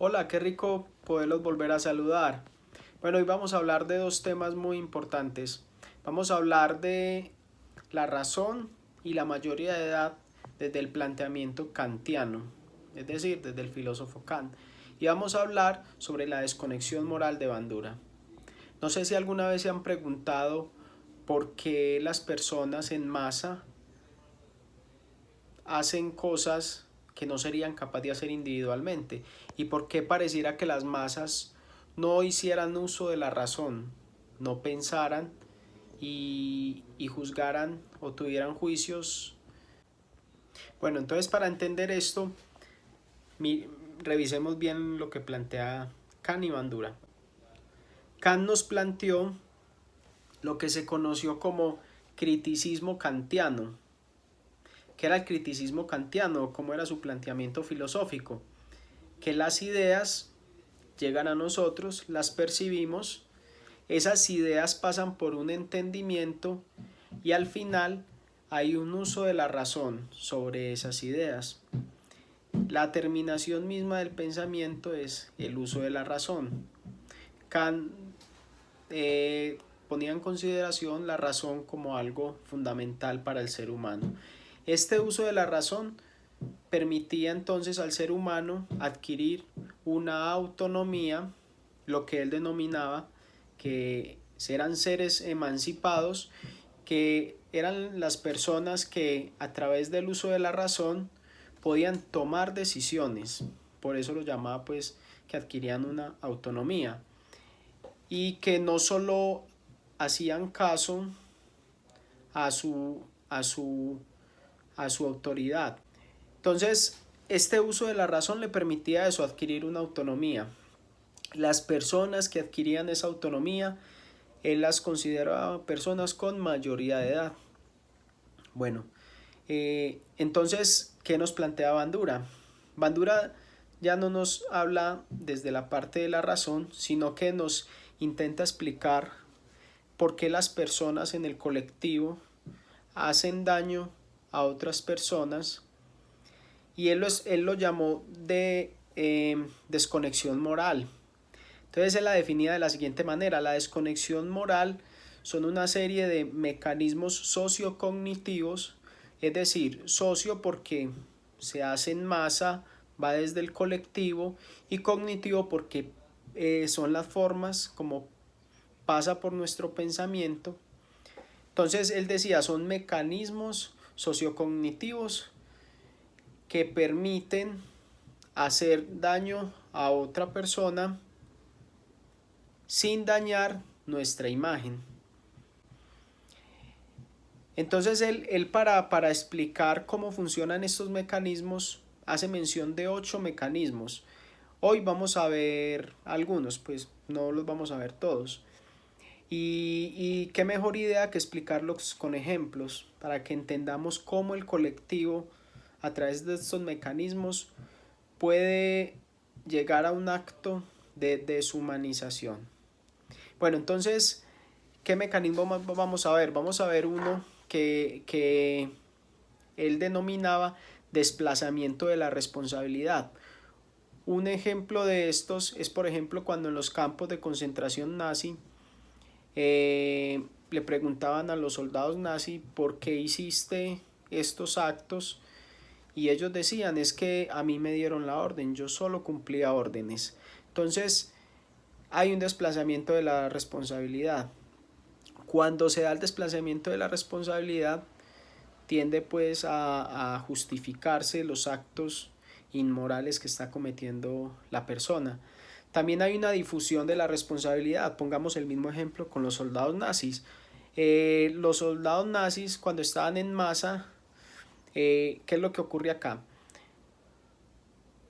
Hola, qué rico poderlos volver a saludar. Bueno, hoy vamos a hablar de dos temas muy importantes. Vamos a hablar de la razón y la mayoría de edad desde el planteamiento kantiano, es decir, desde el filósofo Kant. Y vamos a hablar sobre la desconexión moral de Bandura. No sé si alguna vez se han preguntado por qué las personas en masa hacen cosas que no serían capaces de hacer individualmente y por qué pareciera que las masas no hicieran uso de la razón, no pensaran y juzgaran o tuvieran juicios. Bueno, entonces para entender esto, revisemos bien lo que plantea Kant y Bandura. Kant nos planteó lo que se conoció como criticismo kantiano. ¿Qué era el criticismo kantiano? ¿Cómo era su planteamiento filosófico? Que las ideas llegan a nosotros, las percibimos, esas ideas pasan por un entendimiento y al final hay un uso de la razón sobre esas ideas. La terminación misma del pensamiento es el uso de la razón. Kant ponía en consideración la razón como algo fundamental para el ser humano. Este uso de la razón permitía entonces al ser humano adquirir una autonomía, lo que él denominaba que eran seres emancipados, que eran las personas que a través del uso de la razón podían tomar decisiones. Por eso lo llamaba pues que adquirían una autonomía y que no solo hacían caso a su, a su, a su autoridad. Entonces, este uso de la razón le permitía eso, adquirir una autonomía. Las personas que adquirían esa autonomía, él las consideraba personas con mayoría de edad. Bueno, entonces, ¿qué nos plantea Bandura? Bandura ya no nos habla desde la parte de la razón, sino que nos intenta explicar por qué las personas en el colectivo hacen daño a otras personas y él lo llamó de desconexión moral. Entonces él la definía de la siguiente manera: la desconexión moral son una serie de mecanismos sociocognitivos, es decir, socio porque se hace en masa, va desde el colectivo, y cognitivo porque son las formas como pasa por nuestro pensamiento. Entonces él decía, son mecanismos sociocognitivos que permiten hacer daño a otra persona sin dañar nuestra imagen. Entonces él para explicar cómo funcionan estos mecanismos hace mención de 8 mecanismos. Hoy vamos a ver algunos, pues no los vamos a ver todos. Y qué mejor idea que explicarlos con ejemplos para que entendamos cómo el colectivo a través de estos mecanismos puede llegar a un acto de deshumanización. Bueno, entonces, ¿qué mecanismo vamos a ver? Vamos a ver uno que él denominaba desplazamiento de la responsabilidad. Un ejemplo de estos es, por ejemplo, cuando en los campos de concentración nazi le preguntaban a los soldados nazi por qué hiciste estos actos y ellos decían, es que a mí me dieron la orden, yo solo cumplía órdenes. Entonces hay un desplazamiento de la responsabilidad. Cuando se da el desplazamiento de la responsabilidad, tiende pues a justificarse los actos inmorales que está cometiendo la persona. También hay una difusión de la responsabilidad. Pongamos el mismo ejemplo con los soldados nazis. Los soldados nazis, cuando estaban en masa, ¿qué es lo que ocurre acá?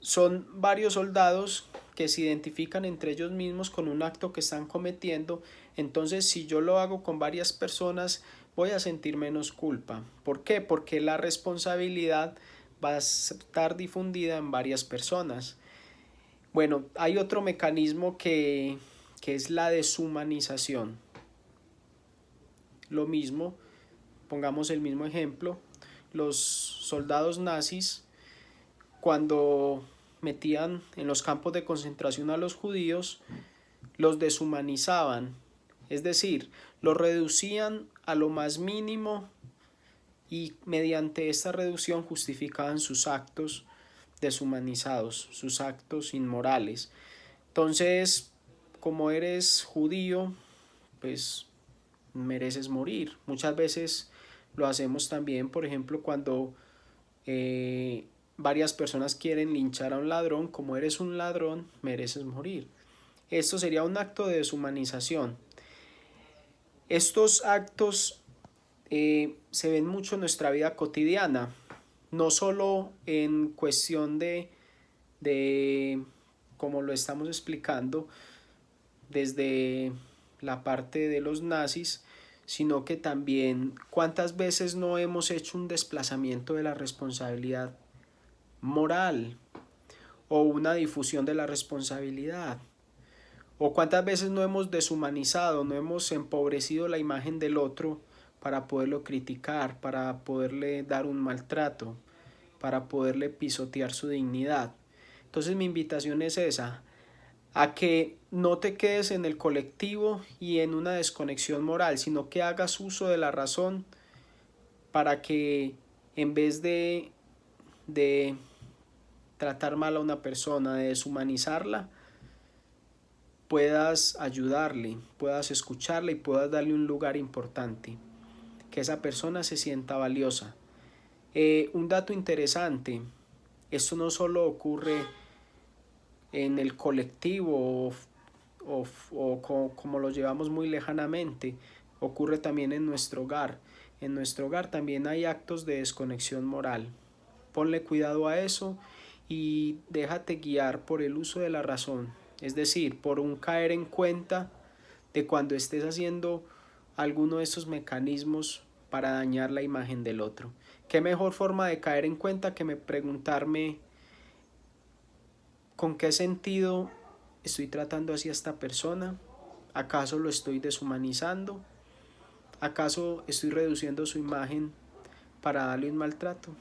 Son varios soldados que se identifican entre ellos mismos con un acto que están cometiendo. Entonces, si yo lo hago con varias personas, voy a sentir menos culpa. ¿Por qué? Porque la responsabilidad va a estar difundida en varias personas. Bueno, hay otro mecanismo que es la deshumanización. Lo mismo, pongamos el mismo ejemplo, los soldados nazis, cuando metían en los campos de concentración a los judíos, los deshumanizaban, es decir, los reducían a lo más mínimo y mediante esta reducción justificaban sus actos deshumanizados, sus actos inmorales. Entonces, como eres judío, pues mereces morir. Muchas veces lo hacemos también, por ejemplo, cuando varias personas quieren linchar a un ladrón, como eres un ladrón, mereces morir. Esto sería un acto de deshumanización. Estos actos se ven mucho en nuestra vida cotidiana, no solo en cuestión de como lo estamos explicando, desde la parte de los nazis, sino que también cuántas veces no hemos hecho un desplazamiento de la responsabilidad moral o una difusión de la responsabilidad, o cuántas veces no hemos deshumanizado, no hemos empobrecido la imagen del otro para poderlo criticar, para poderle dar un maltrato, para poderle pisotear su dignidad. Entonces mi invitación es esa, a que no te quedes en el colectivo y en una desconexión moral, sino que hagas uso de la razón para que en vez de tratar mal a una persona, de deshumanizarla, puedas ayudarle, puedas escucharle y puedas darle un lugar importante, que esa persona se sienta valiosa. Un dato interesante, esto no solo ocurre en el colectivo como lo llevamos muy lejanamente, ocurre también en nuestro hogar. En nuestro hogar también hay actos de desconexión moral. Ponle cuidado a eso y déjate guiar por el uso de la razón, es decir, por un caer en cuenta de cuando estés haciendo alguno de estos mecanismos para dañar la imagen del otro. ¿Qué mejor forma de caer en cuenta que me preguntarme con qué sentido estoy tratando así a esta persona? ¿Acaso lo estoy deshumanizando? ¿Acaso estoy reduciendo su imagen para darle un maltrato?